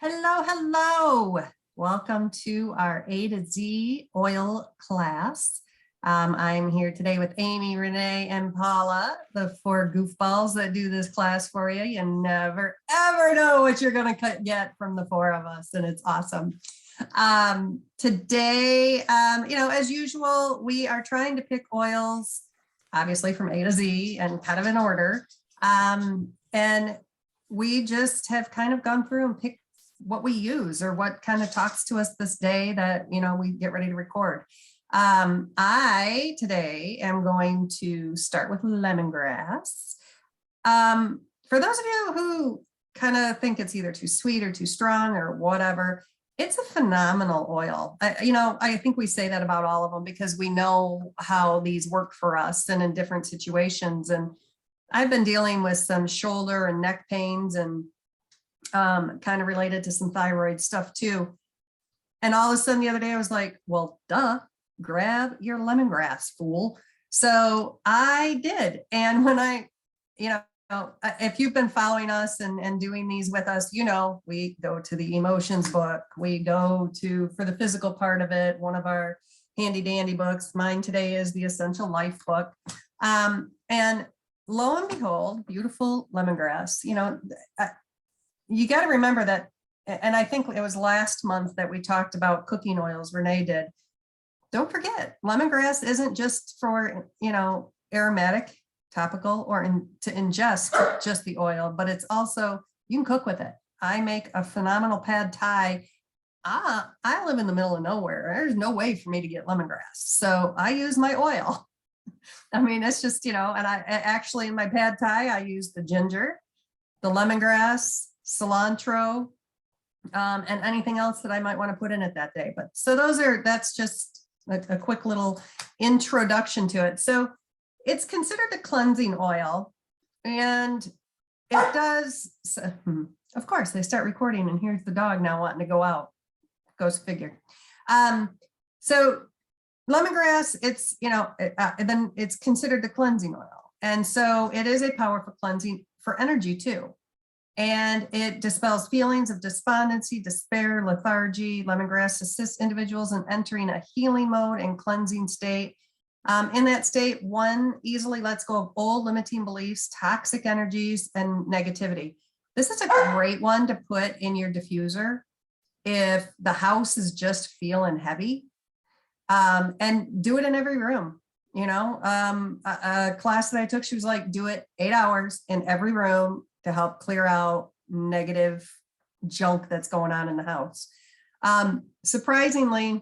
Hello, hello. Welcome to our A to Z oil class. I'm here today with Amy, Renee, and Paula, the four goofballs that do this class for you. You never, ever know what you're going to get from the four of us, and it's awesome. Today, as usual, we are trying to pick oils, obviously from A to Z and kind of in order. And we just have kind of gone through and picked what we use or what kind of talks to us this day that, we get ready to record. I today am going to start with lemongrass. For those of you who kind of think it's either too sweet or too strong or whatever, it's a phenomenal oil. I think we say that about all of them because we know how these work for us and in different situations. And I've been dealing with some shoulder and neck pains and kind of related to some thyroid stuff too. And all of a sudden the other day I was like, well, duh, grab your lemongrass, fool. So I did. And when if you've been following us and doing these with us, we go to the emotions book. We go to, for the physical part of it, one of our handy dandy books. Mine today is the Essential Life book. And lo and behold, beautiful lemongrass, you got to remember that, and I think it was last month that we talked about cooking oils, Renee did. Don't forget, lemongrass isn't just for, aromatic, topical, or to ingest just the oil, but it's also, you can cook with it. I make a phenomenal pad thai. I live in the middle of nowhere. There's no way for me to get lemongrass. So I use my oil. I mean, it's just, and I actually in my pad thai, I use the ginger, the lemongrass, cilantro, and anything else that I might want to put in it that day. But so that's just a quick little introduction to it. So it's considered a cleansing oil, and it does, of course, they start recording and here's the dog now wanting to go out. Goes figure. So lemongrass, it's, then it's considered the cleansing oil. And so it is a powerful cleansing for energy too. And it dispels feelings of despondency, despair, lethargy. Lemongrass assists individuals in entering a healing mode and cleansing state. In that state, one easily lets go of old limiting beliefs, toxic energies, and negativity. This is a great one to put in your diffuser if the house is just feeling heavy. And do it in every room. A class that I took, she was like, do it 8 hours in every room to help clear out negative junk that's going on in the house. Surprisingly,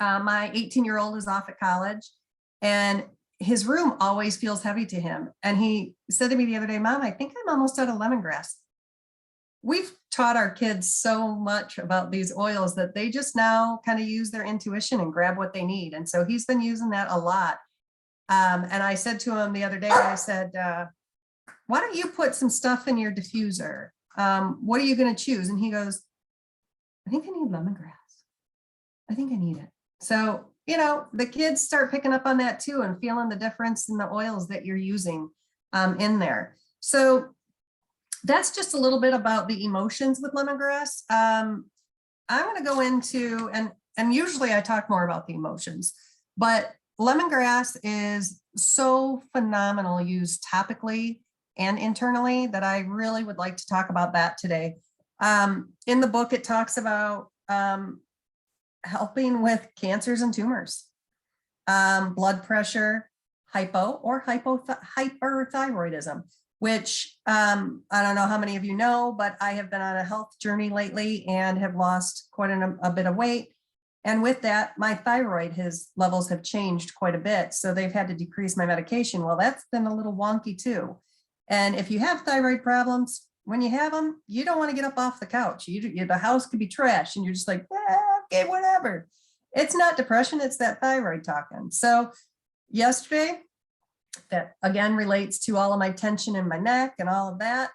my 18-year-old is off at college and his room always feels heavy to him. And he said to me the other day, Mom, I think I'm almost out of lemongrass. We've taught our kids so much about these oils that they just now kind of use their intuition and grab what they need. And so he's been using that a lot. And I said to him the other day, I said, why don't you put some stuff in your diffuser? What are you going to choose? And he goes, I think I need lemongrass. I think I need it. So, the kids start picking up on that too and feeling the difference in the oils that you're using in there. So that's just a little bit about the emotions with lemongrass. I'm going to go into, and usually I talk more about the emotions, but lemongrass is so phenomenal used topically and internally that I really would like to talk about that today. In the book, it talks about helping with cancers and tumors, blood pressure, hypo or hyperthyroidism, which I don't know how many of you know, but I have been on a health journey lately and have lost quite a bit of weight. And with that, my thyroid, his levels have changed quite a bit. So they've had to decrease my medication. Well, that's been a little wonky too. And if you have thyroid problems, when you have them, you don't want to get up off the couch. The house could be trash and you're just like, okay, whatever. It's not depression, it's that thyroid talking. So yesterday, that again relates to all of my tension in my neck and all of that,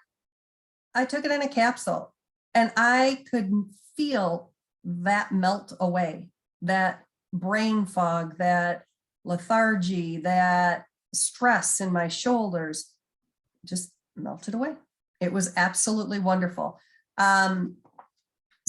I took it in a capsule and I could feel that melt away, that brain fog, that lethargy, that stress in my shoulders just melted away. It was absolutely wonderful.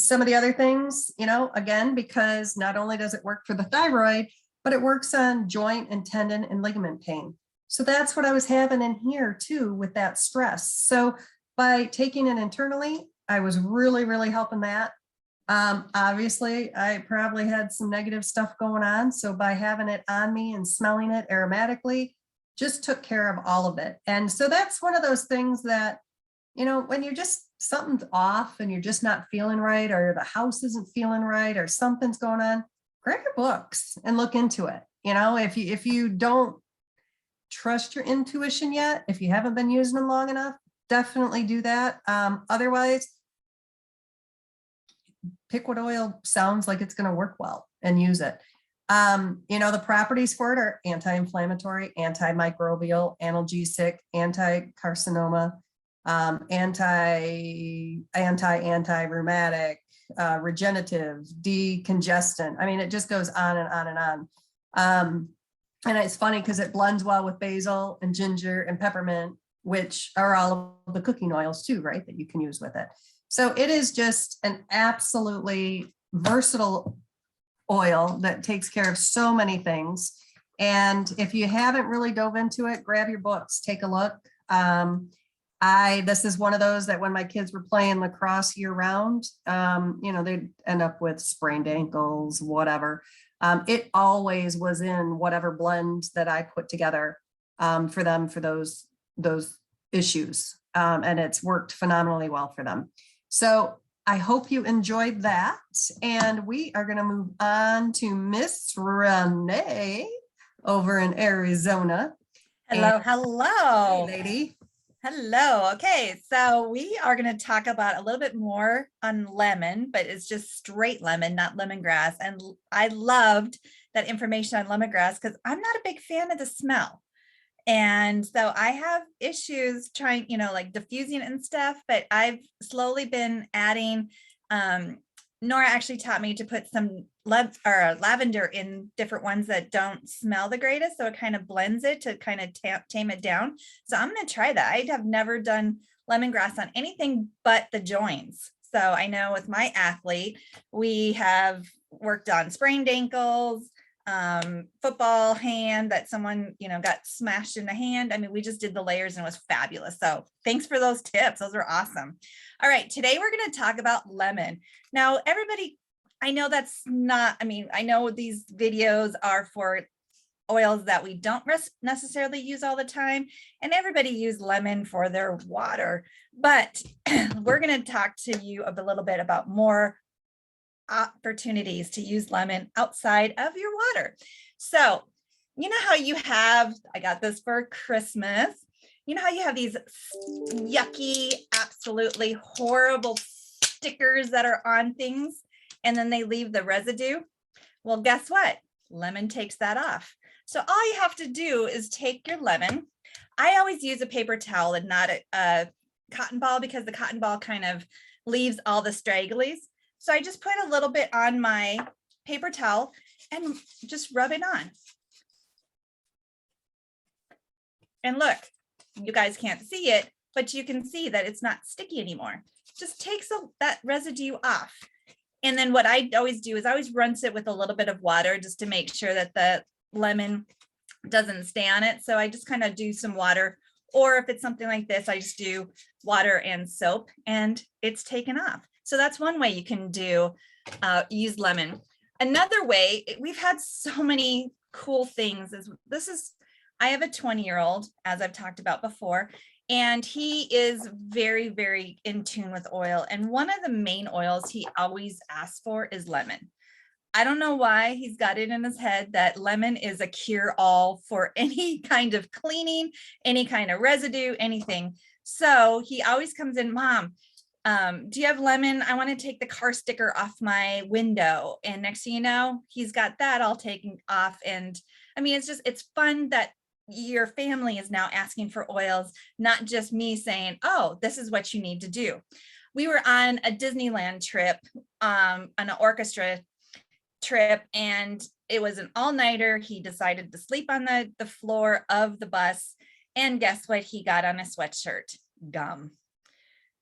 some of the other things, again, because not only does it work for the thyroid, but it works on joint and tendon and ligament pain. So that's what I was having in here too with that stress. So by taking it internally, I was really, really helping that. Obviously, I probably had some negative stuff going on. So by having it on me and smelling it aromatically, just took care of all of it. And so that's one of those things that, when you're just something's off and you're just not feeling right, or the house isn't feeling right, or something's going on, grab your books and look into it. If you don't trust your intuition yet, if you haven't been using them long enough, definitely do that. Otherwise, pick what oil sounds like it's going to work well and use it. The properties for it are anti-inflammatory, antimicrobial, analgesic, anti-carcinoma, anti-rheumatic, regenerative, decongestant. I mean, it just goes on and on and on. And it's funny because it blends well with basil and ginger and peppermint, which are all of the cooking oils too, right? That you can use with it. So it is just an absolutely versatile oil that takes care of so many things. And if you haven't really dove into it, grab your books, take a look. This is one of those that when my kids were playing lacrosse year round, they'd end up with sprained ankles, whatever. It always was in whatever blend that I put together for them for those issues. And it's worked phenomenally well for them. So I hope you enjoyed that. And we are going to move on to Miss Renee over in Arizona. Hello, hello. Hey, lady. Hello. Okay, so we are going to talk about a little bit more on lemon, but it's just straight lemon, not lemongrass. And I loved that information on lemongrass because I'm not a big fan of the smell. And so I have issues trying, like diffusing and stuff, but I've slowly been adding, Nora actually taught me to put some lavender in different ones that don't smell the greatest. So it kind of blends it to kind of tame it down. So I'm going to try that. I have never done lemongrass on anything but the joints. So I know with my athlete, we have worked on sprained ankles, football hand that someone, got smashed in the hand. I mean, we just did the layers and it was fabulous. So thanks for those tips. Those are awesome. All right. Today we're going to talk about lemon. Now, everybody, I know that's not, I know these videos are for oils that we don't necessarily use all the time, and everybody use lemon for their water, but we're going to talk to you a little bit about more opportunities to use lemon outside of your water. So, how you have, I got this for Christmas. How you have these yucky, absolutely horrible stickers that are on things, and then they leave the residue. Well, guess what? Lemon takes that off. So all you have to do is take your lemon. I always use a paper towel and not a cotton ball because the cotton ball kind of leaves all the stragglies. So I just put a little bit on my paper towel and just rub it on. And look, you guys can't see it, but you can see that it's not sticky anymore. Just takes that residue off. And then what I always do is I always rinse it with a little bit of water just to make sure that the lemon doesn't stay on it. So I just kind of do some water, or if it's something like this, I just do water and soap and it's taken off. So that's one way you can use lemon. Another way, we've had so many cool things. I have a 20-year-old, as I've talked about before, and he is very, very in tune with oil. And one of the main oils he always asks for is lemon. I don't know why he's got it in his head that lemon is a cure-all for any kind of cleaning, any kind of residue, anything. So he always comes in, Mom, do you have lemon? I want to take the car sticker off my window. And next thing you know, he's got that all taken off. And it's fun that your family is now asking for oils, not just me saying, oh, this is what you need to do. We were on a Disneyland trip, on an orchestra trip, and it was an all-nighter. He decided to sleep on the floor of the bus. And guess what he got on his sweatshirt? Gum.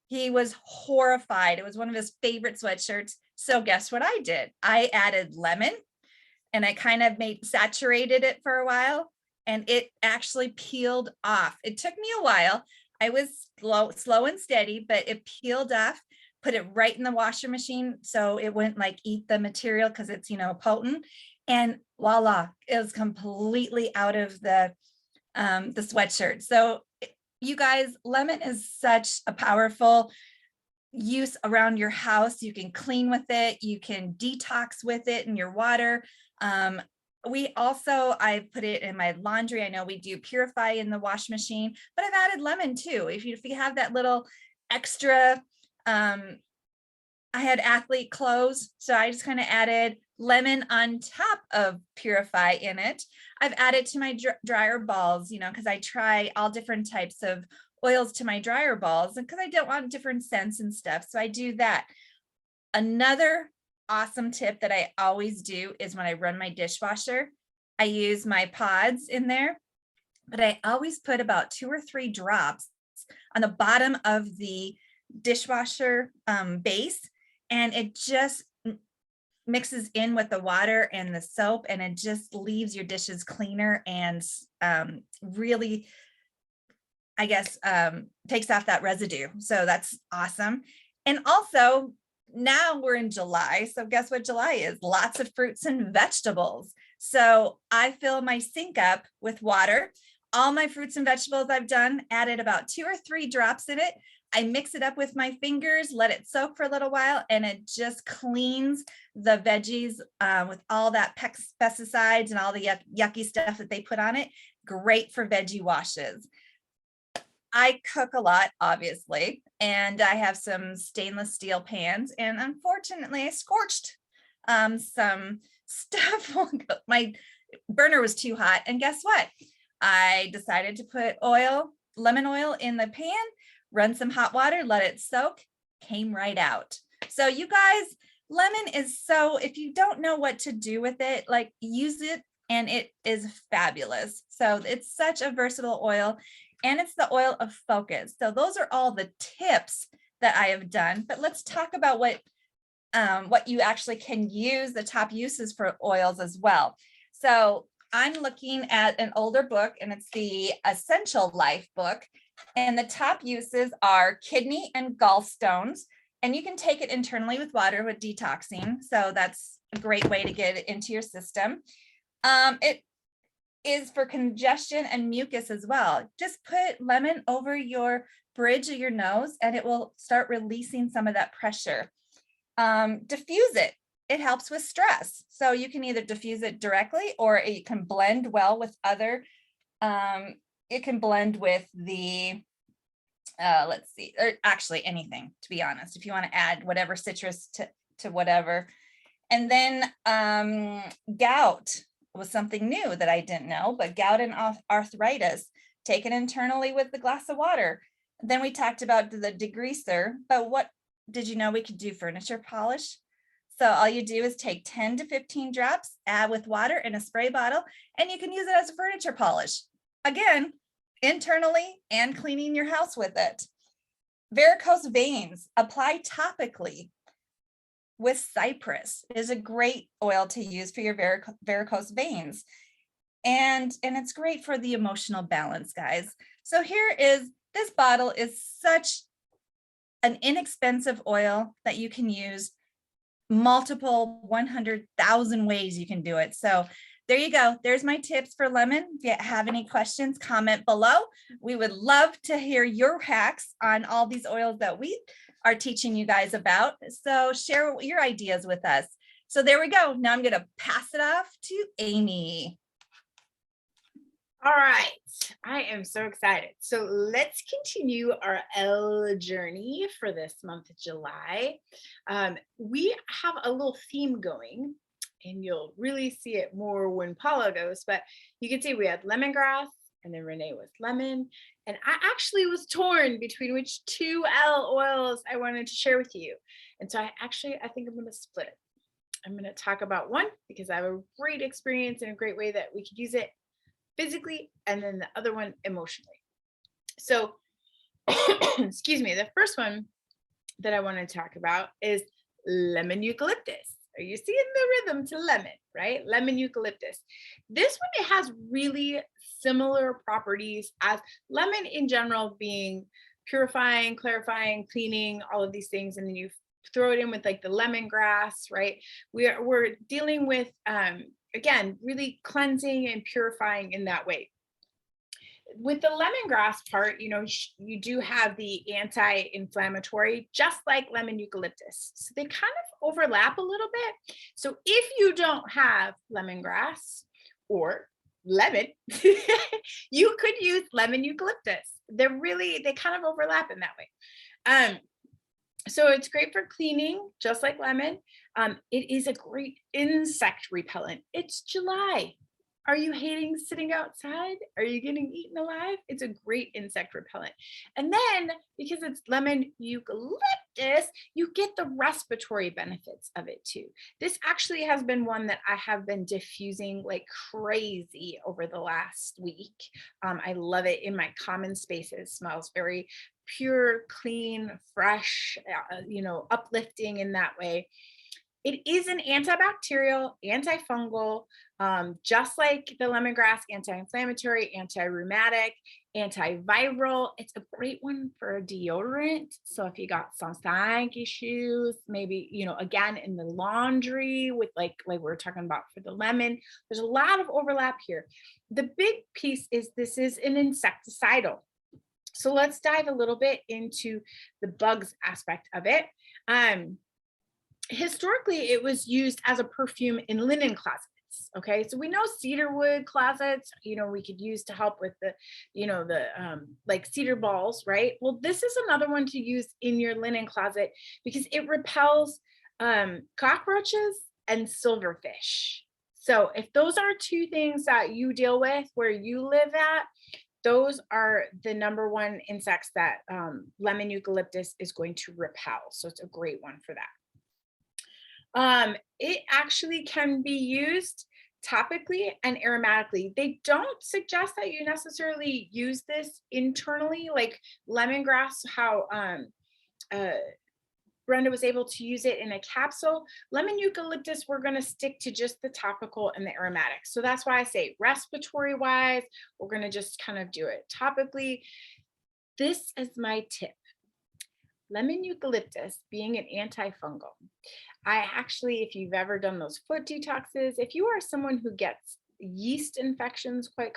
He was horrified. It was one of his favorite sweatshirts. So guess what I did? I added lemon and I kind of saturated it for a while, and it actually peeled off. It took me a while. I was slow and steady, but it peeled off. Put it right in the washer machine so it wouldn't like eat the material because it's, potent. And voila, it was completely out of the sweatshirt. So you guys, lemon is such a powerful use around your house. You can clean with it, you can detox with it in your water. I put it in my laundry. I know we do purify in the wash machine, but I've added lemon too. If you have that little extra, I had athlete clothes, so I just kind of added lemon on top of purify in it. I've added to my dryer balls, because I try all different types of oils to my dryer balls, and because I don't want different scents and stuff, so I do that. Another awesome tip that I always do is when I run my dishwasher, I use my pods in there, but I always put about 2 or 3 drops on the bottom of the dishwasher base, and it just mixes in with the water and the soap, and it just leaves your dishes cleaner and really, I guess, takes off that residue. So that's awesome. And also, now we're in July. So guess what July is? Lots of fruits and vegetables. So I fill my sink up with water. All my fruits and vegetables I've done, added about 2 or 3 drops in it. I mix it up with my fingers, let it soak for a little while, and it just cleans the veggies with all that pesticides and all the yucky stuff that they put on it. Great for veggie washes. I cook a lot, obviously, and I have some stainless steel pans, and unfortunately I scorched some stuff. My burner was too hot, and guess what? I decided to put lemon oil in the pan, run some hot water, let it soak, came right out. So you guys, lemon is if you don't know what to do with it, like use it, and it is fabulous. So it's such a versatile oil, and it's the oil of focus. So those are all the tips that I have done, but let's talk about what you actually can use, the top uses for oils as well. So I'm looking at an older book, and it's the Essential Life book. And the top uses are kidney and gallstones. And you can take it internally with water with detoxing. So that's a great way to get it into your system. It is for congestion and mucus as well. Just put lemon over your bridge of your nose, and it will start releasing some of that pressure. Diffuse it. It helps with stress. So you can either diffuse it directly, or it can blend well with other, it can blend with the, let's see, or actually anything, to be honest, if you want to add whatever citrus to whatever. And then gout was something new that I didn't know, but gout and arthritis, take it internally with a glass of water. Then we talked about the degreaser, but what did you know we could do furniture polish? So all you do is take 10 to 15 drops, add with water in a spray bottle, and you can use it as a furniture polish. Again, internally and cleaning your house with it. Varicose veins, apply topically with cypress. It is a great oil to use for your varicose veins. And it's great for the emotional balance, guys. So this bottle is such an inexpensive oil that you can use multiple 100,000 ways you can do it. So there you go. There's my tips for lemon. If you have any questions, comment below. We would love to hear your hacks on all these oils that we are teaching you guys about. So share your ideas with us. So there we go. Now I'm going to pass it off to Amy. All right, I am so excited. So let's continue our L journey for this month of July. We have a little theme going, and you'll really see it more when Paula goes, but you can see we had lemongrass, and then Renee was lemon. And I actually was torn between which 2 L oils I wanted to share with you. And so I think I'm going to split it. I'm going to talk about one because I have a great experience and a great way that we could use it physically, and then the other one emotionally. So excuse me, the first one that I want to talk about is lemon eucalyptus. Are you seeing the rhythm to lemon, right? Lemon eucalyptus. This one, it has really similar properties as lemon in general, being purifying, clarifying, cleaning, all of these things. And then you throw it in with like the lemongrass, right? We're dealing with, again, really cleansing and purifying in that way. With the lemongrass part, you know, you do have the anti-inflammatory, just like lemon eucalyptus. So they kind of overlap a little bit. So if you don't have lemongrass or lemon, you could use lemon eucalyptus. They kind of overlap in that way. So it's great for cleaning, just like lemon. It is a great insect repellent. It's July. Are you hating sitting outside? Are you getting eaten alive? It's a great insect repellent. And then because it's lemon eucalyptus, you get the respiratory benefits of it too. This actually has been one that I have been diffusing like crazy over the last week. I love it in my common spaces. Smells very pure, clean, fresh, you know, uplifting in that way. It is an antibacterial, antifungal, just like the lemongrass, anti-inflammatory, anti-rheumatic, antiviral. It's a great one for a deodorant. So if you got some stank issues, maybe, you know, again, in the laundry with like we're talking about for the lemon, there's a lot of overlap here. The big piece is this is an insecticidal. So let's dive a little bit into the bugs aspect of it. Historically, it was used as a perfume in linen closets. Okay, so we know cedarwood closets, you know, we could use to help with the, you know, the like cedar balls, right? Well, this is another one to use in your linen closet because it repels cockroaches and silverfish. So if those are two things that you deal with where you live at, those are the number one insects that lemon eucalyptus is going to repel. So it's a great one for that. It actually can be used topically and aromatically. They don't suggest that you necessarily use this internally, like lemongrass, how Brenda was able to use it in a capsule. Lemon eucalyptus, we're going to stick to just the topical and the aromatic. So that's why I say respiratory wise, we're going to just kind of do it topically. This is my tip. Lemon eucalyptus being an antifungal. I actually, if you've ever done those foot detoxes, if you are someone who gets yeast infections quite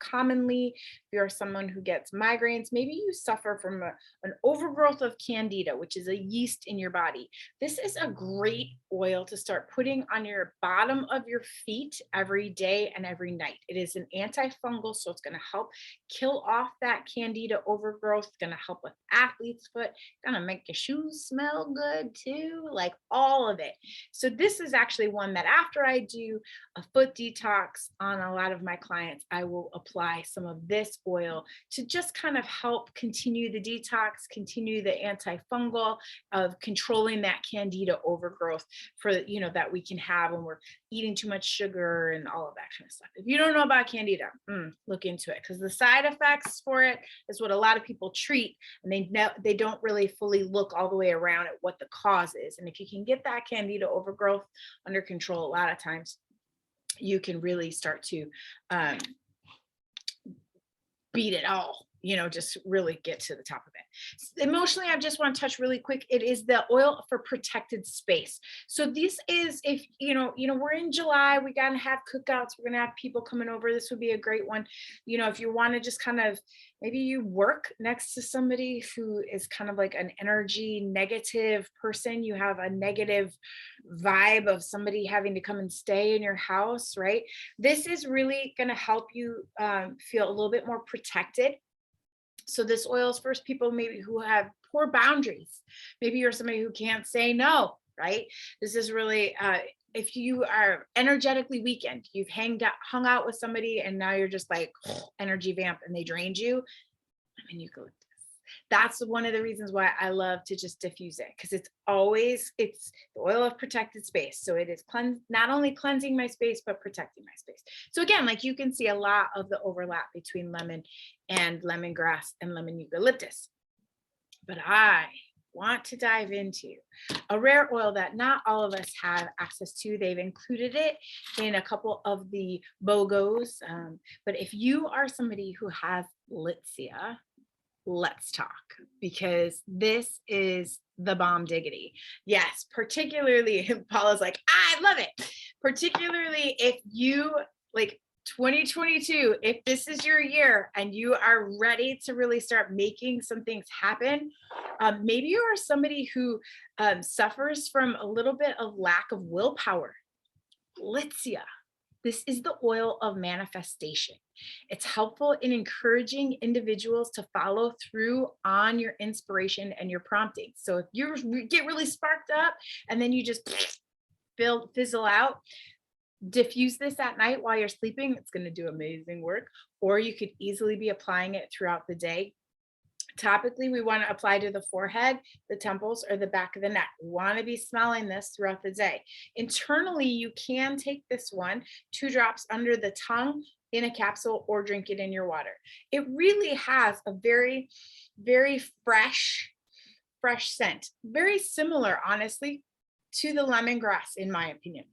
commonly, if you're someone who gets migraines, maybe you suffer from an overgrowth of candida, which is a yeast in your body. This is a great oil to start putting on your bottom of your feet every day and every night. It is an antifungal, so it's going to help kill off that candida overgrowth. It's going to help with athlete's foot, going to make your shoes smell good too, like all of it. So this is actually one that after I do a foot detox on a lot of my clients, I will apply some of this oil to just kind of help continue the detox, continue the antifungal of controlling that candida overgrowth for, you know, that we can have when we're eating too much sugar and all of that kind of stuff. If you don't know about candida, look into it, because the side effects for it is what a lot of people treat, and they don't really fully look all the way around at what the cause is. And if you can get that candida overgrowth under control, a lot of times you can really start to beat it all, you know, just really get to the top of it. Emotionally, I just want to touch really quick. It is the oil for protected space. So this is, if you know, we're in July, we got to have cookouts, we're going to have people coming over. This would be a great one. You know, if you want to just kind of, maybe you work next to somebody who is kind of like an energy negative person, you have a negative vibe of somebody having to come and stay in your house, right? This is really going to help you feel a little bit more protected. So this oil is for people maybe who have poor boundaries. Maybe you're somebody who can't say no, right? This is really, if you are energetically weakened, you've hung out with somebody and now you're just like energy vamp and they drained you. I mean, eucalyptus. That's one of the reasons why I love to just diffuse it, because it's the oil of protected space. So it is not only cleansing my space, but protecting my space. So again, like you can see a lot of the overlap between lemon and lemongrass and lemon eucalyptus. But I want to dive into a rare oil that not all of us have access to. They've included it in a couple of the BOGOs. But if you are somebody who has Litsea, let's talk, because this is the bomb diggity. Yes, particularly, Paula's like, I love it. Particularly if you like 2022, if this is your year and you are ready to really start making some things happen, maybe you are somebody who suffers from a little bit of lack of willpower. Litsea. This is the oil of manifestation. It's helpful in encouraging individuals to follow through on your inspiration and your prompting. So if you get really sparked up and then you just fizzle out, diffuse this at night while you're sleeping. It's going to do amazing work. Or you could easily be applying it throughout the day. Topically, we want to apply to the forehead, the temples, or the back of the neck. We want to be smelling this throughout the day. Internally, you can take this one, 2 drops under the tongue in a capsule, or drink it in your water. It really has a very, very fresh scent. Very similar, honestly, to the lemongrass, in my opinion.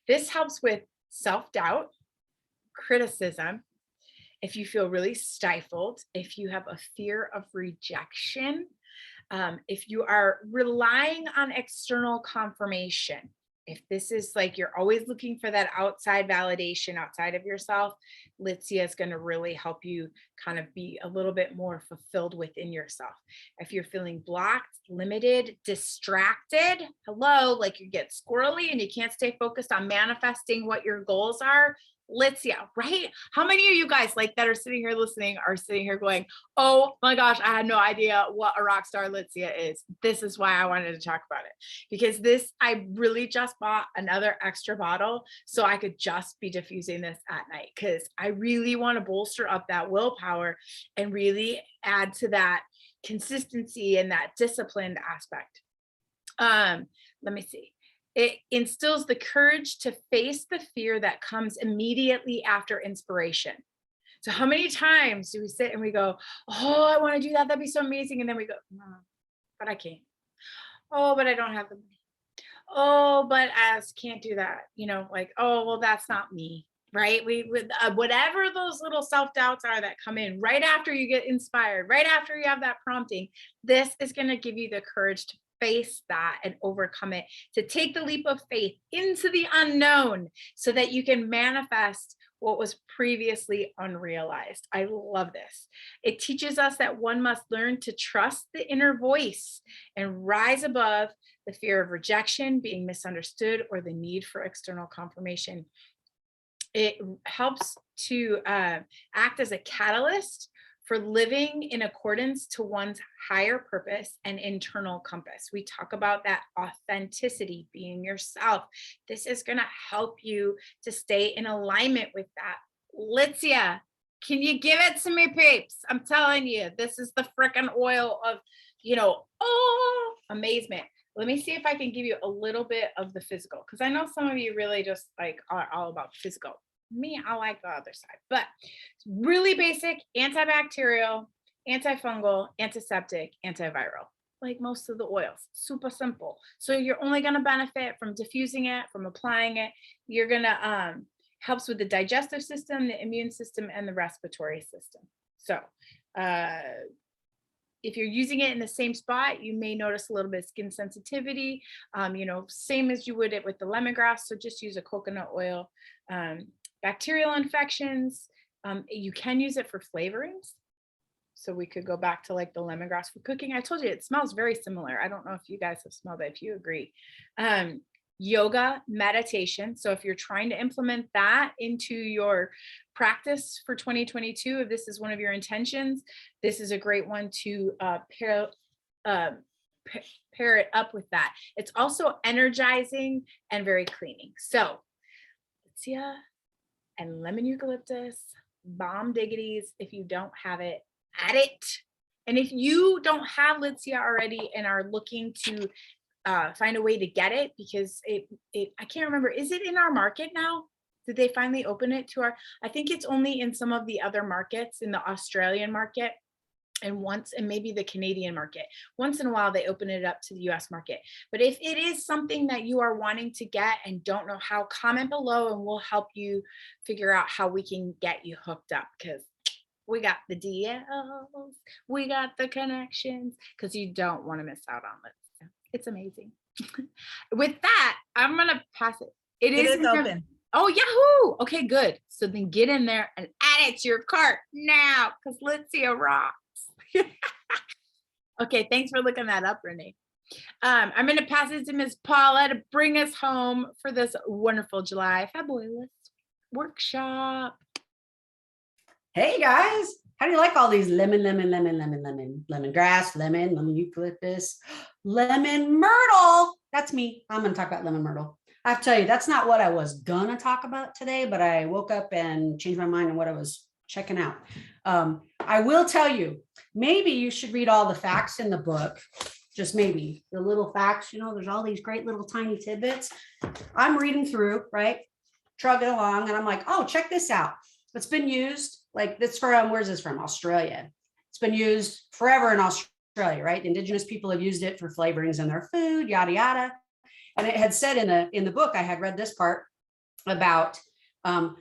This helps with self-doubt, criticism, if you feel really stifled, if you have a fear of rejection, if you are relying on external confirmation, if this is like you're always looking for that outside validation outside of yourself, Litsea is going to really help you kind of be a little bit more fulfilled within yourself. If you're feeling blocked, limited, distracted, hello, like you get squirrely and you can't stay focused on manifesting what your goals are, Litsea, right? How many of you guys like that are sitting here listening are sitting here going, oh my gosh, I had no idea what a rock star Litsea is. This is why I wanted to talk about it, because this, I really just bought another extra bottle so I could just be diffusing this at night, because I really want to bolster up that willpower and really add to that consistency and that disciplined aspect. Let me see. It instills the courage to face the fear that comes immediately after inspiration. So how many times do we sit and we go, oh, I want to do that. That'd be so amazing. And then we go, no, but I can't. Oh, but I don't have the money. Oh, but I can't do that. You know, like, oh, well, that's not me. Right? Whatever those little self-doubts are that come in right after you get inspired, right after you have that prompting, this is going to give you the courage to face that and overcome it, to take the leap of faith into the unknown so that you can manifest what was previously unrealized. I love this. It teaches us that one must learn to trust the inner voice and rise above the fear of rejection, being misunderstood, or the need for external confirmation. It helps to act as a catalyst for living in accordance to one's higher purpose and internal compass. We talk about that authenticity, being yourself. This is going to help you to stay in alignment with that. Litsea, can you give it to me, peeps? I'm telling you, this is the freaking oil of, amazement. Let me see if I can give you a little bit of the physical, because I know some of you really just like are all about physical. Me, I like the other side, but really basic: antibacterial, antifungal, antiseptic, antiviral, like most of the oils. Super simple. So you're only going to benefit from diffusing it, from applying it. You're going to helps with the digestive system, the immune system, and the respiratory system. So if you're using it in the same spot, you may notice a little bit of skin sensitivity, same as you would it with the lemongrass. So just use a coconut oil. Bacterial infections, you can use it for flavorings. So we could go back to like the lemongrass for cooking. I told you it smells very similar. I don't know if you guys have smelled it, if you agree. Yoga, meditation. So if you're trying to implement that into your practice for 2022, if this is one of your intentions, this is a great one to pair it up with that. It's also energizing and very cleaning. So Litsea and lemon eucalyptus, bomb diggities. If you don't have it, add it. And if you don't have Litsea already and are looking to find a way to get it, because I can't remember, is it in our market now? Did they finally open it to I think it's only in some of the other markets, in the Australian market. and maybe the Canadian market. Once in a while, they open it up to the US market. But if it is something that you are wanting to get and don't know how, comment below and we'll help you figure out how we can get you hooked up, because we got the deals, we got the connections, because you don't want to miss out on it. It's amazing. With that, I'm going to pass it. It is open. Oh, Yahoo! Okay, good. So then get in there and add it to your cart now, because Lizia rocks. Okay, thanks for looking that up, Renee. I'm going to pass it to Miss Paula to bring us home for this wonderful July FabOILous Workshop. Hey guys, how do you like all these lemon, lemongrass, lemon eucalyptus, lemon myrtle? That's me. I'm going to talk about lemon myrtle. I have to tell you, that's not what I was going to talk about today, but I woke up and changed my mind on what I was checking out. I will tell you, maybe you should read all the facts in the book. Just maybe the little facts, you know, there's all these great little tiny tidbits. I'm reading through, right? Trugging along. And I'm like, oh, check this out. It's been used like this from, where's this from? Australia. It's been used forever in Australia, right? Indigenous people have used it for flavorings in their food, yada, yada. And it had said in the book, I had read this part about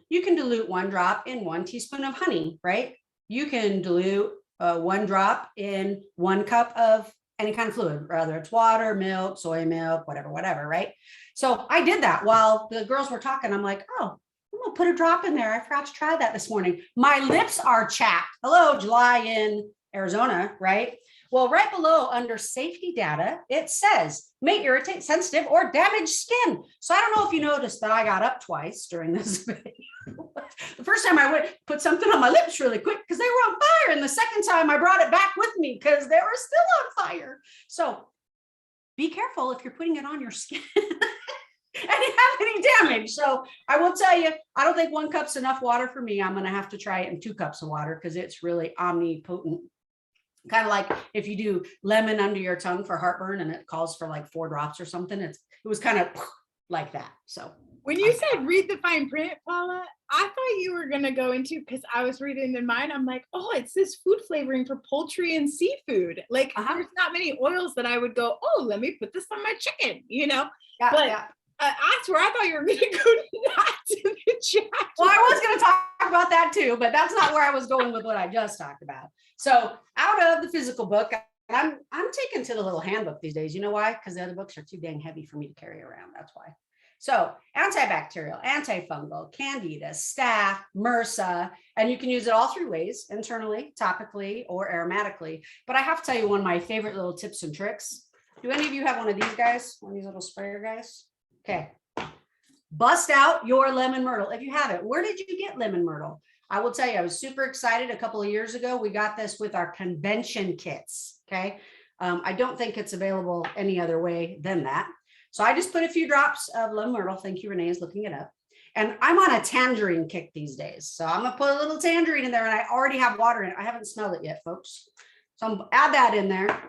you can dilute 1 drop in 1 teaspoon of honey, right? You can dilute 1 drop in 1 cup of any kind of fluid, whether it's water, milk, soy milk, whatever, right? So I did that while the girls were talking. I'm like, oh, I'm gonna put a drop in there. I forgot to try that this morning. My lips are chapped. Hello, July in Arizona, right? Well, right below under safety data, it says may irritate sensitive or damaged skin. So I don't know if you noticed that I got up twice during this video. The first time I went put something on my lips really quick because they were on fire. And the second time I brought it back with me because they were still on fire. So be careful if you're putting it on your skin and you have any damage. So I will tell you, I don't think 1 cup's enough water for me. I'm going to have to try it in 2 cups of water because it's really omnipotent. Kind of like if you do lemon under your tongue for heartburn and it calls for like 4 drops or something. It was kind of like that. So when you said read the fine print, Paula, I thought you were going to go into, because I was reading in mine, I'm like, oh, it's this food flavoring for poultry and seafood. Like there's not many oils that I would go, oh, let me put this on my chicken, you know? Yeah, but yeah. I swear I thought you were going to go not to the chat. Well, I was going to talk about that too, but that's not where I was going with what I just talked about. So out of the physical book, I'm taking to the little handbook these days. You know why? Because the other books are too dang heavy for me to carry around. That's why. So antibacterial, antifungal, candida, staph, MRSA, and you can use it all 3 ways, internally, topically, or aromatically. But I have to tell you one of my favorite little tips and tricks. Do any of you have one of these guys? One of these little sprayer guys? Okay. Bust out your lemon myrtle. If you have it, where did you get lemon myrtle? I will tell you, I was super excited a couple of years ago. We got this with our convention kits. Okay. I don't think it's available any other way than that. So I just put a few drops of lemon myrtle. Thank you, Renee is looking it up. And I'm on a tangerine kick these days. So I'm going to put a little tangerine in there and I already have water in it. I haven't smelled it yet, folks. So I'm add that in there.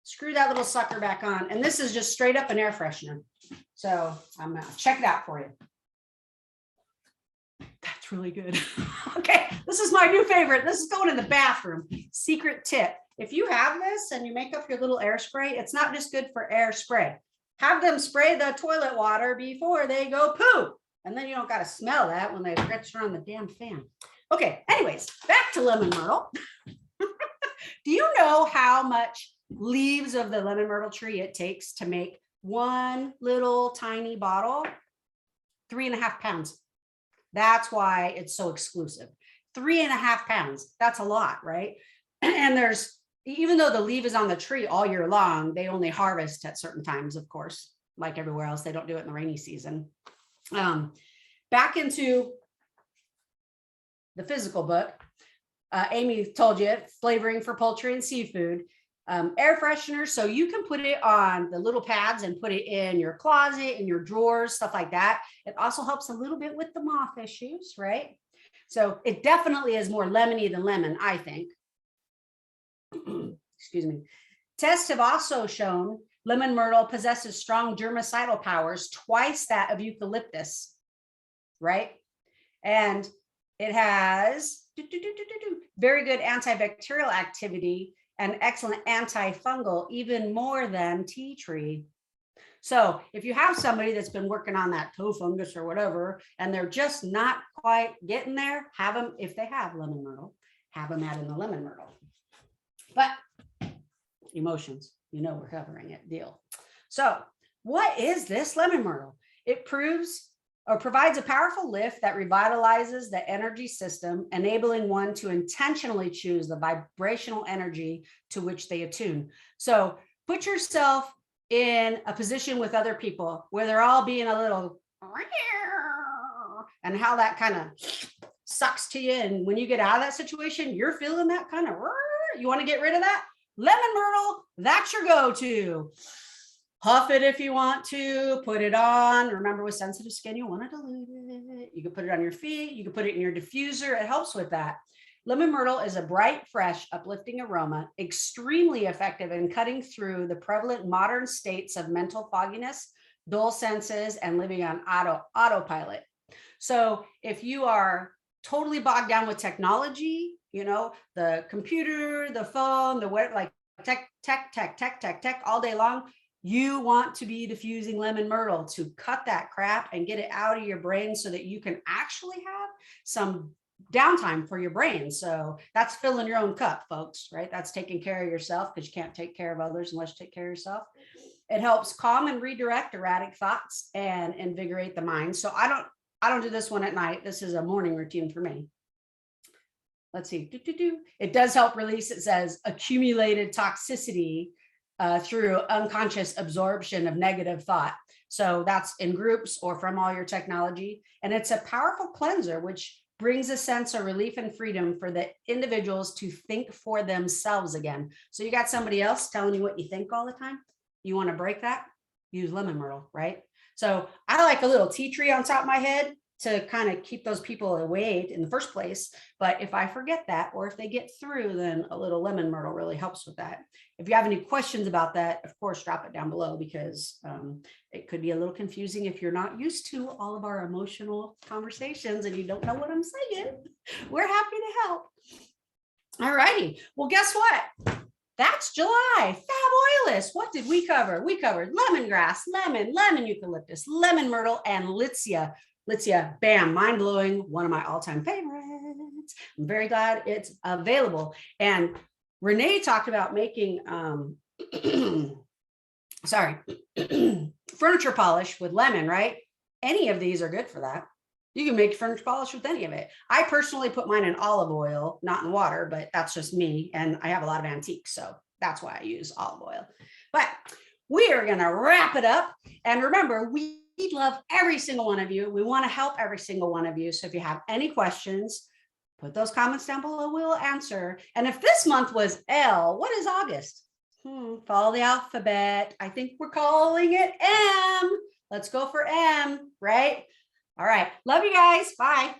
Screw that little sucker back on. And this is just straight up an air freshener. So I'm going to check it out for you. That's really good. Okay, this is my new favorite. This is going in the bathroom. Secret tip. If you have this and you make up your little air spray, it's not just good for air spray. Have them spray the toilet water before they go poo. And then you don't got to smell that when they stretch around the damn fan. Okay, anyways, back to lemon myrtle. Do you know how much leaves of the lemon myrtle tree it takes to make 1 little tiny bottle? 3.5 pounds. That's why it's so exclusive. 3.5 pounds. That's a lot, right? And there's, even though the leaf is on the tree all year long, they only harvest at certain times, of course, like everywhere else. They don't do it in the rainy season. Back into the physical book, Amy told you flavoring for poultry and seafood. Air freshener, so you can put it on the little pads and put it in your closet, in your drawers, stuff like that. It also helps a little bit with the moth issues, right? So it definitely is more lemony than lemon, I think. Excuse me. Tests have also shown lemon myrtle possesses strong germicidal powers, twice that of eucalyptus, right? And it has Very good antibacterial activity and excellent antifungal, even more than tea tree. So if you have somebody that's been working on that toe fungus or whatever, and they're just not quite getting there, have them, if they have lemon myrtle, have them add in the lemon myrtle. But emotions, you know, we're covering it deal. So what is this lemon myrtle? It provides a powerful lift that revitalizes the energy system, enabling one to intentionally choose the vibrational energy to which they attune. So put yourself in a position with other people where they're all being a little, and how that kind of sucks to you. And when you get out of that situation, you're feeling that kind of, you want to get rid of that? Lemon myrtle, that's your go-to. Huff it if you want to, put it on. Remember, with sensitive skin, you want to dilute it. You can put it on your feet. You can put it in your diffuser. It helps with that. Lemon myrtle is a bright, fresh, uplifting aroma, extremely effective in cutting through the prevalent modern states of mental fogginess, dull senses, and living on autopilot. So if you are totally bogged down with technology, you know, the computer, the phone, the what, like tech all day long, you want to be diffusing lemon myrtle to cut that crap and get it out of your brain so that you can actually have some downtime for your brain. So that's filling your own cup, folks, right? That's taking care of yourself, because you can't take care of others unless you take care of yourself. It helps calm and redirect erratic thoughts and invigorate the mind. So I don't do this one at night. This is a morning routine for me. Let's see. It does help release, it says, accumulated toxicity through unconscious absorption of negative thought. So that's in groups or from all your technology. And it's a powerful cleanser, which brings a sense of relief and freedom for the individuals to think for themselves again. So you got somebody else telling you what you think all the time. You want to break that? Use lemon myrtle, right? So I like a little tea tree on top of my head to kind of keep those people away in the first place. But if I forget that, or if they get through, then a little lemon myrtle really helps with that. If you have any questions about that, of course, drop it down below, because it could be a little confusing if you're not used to all of our emotional conversations and you don't know what I'm saying. We're happy to help. All righty. Well, guess what? That's July. FabOILous. What did we cover? We covered lemongrass, lemon eucalyptus, lemon myrtle, and Litsea. Litsea, bam, mind-blowing, one of my all-time favorites. I'm very glad it's available. And Renee talked about making furniture polish with lemon, right? Any of these are good for that. You can make furniture polish with any of it. I personally put mine in olive oil, not in water, but that's just me. And I have a lot of antiques, so that's why I use olive oil. But we are gonna wrap it up. And remember, we love every single one of you. We want to help every single one of you. So if you have any questions, put those comments down below. We'll answer. And if this month was L, what is August? Follow the alphabet. I think we're calling it M. Let's go for M, right? All right. Love you guys. Bye.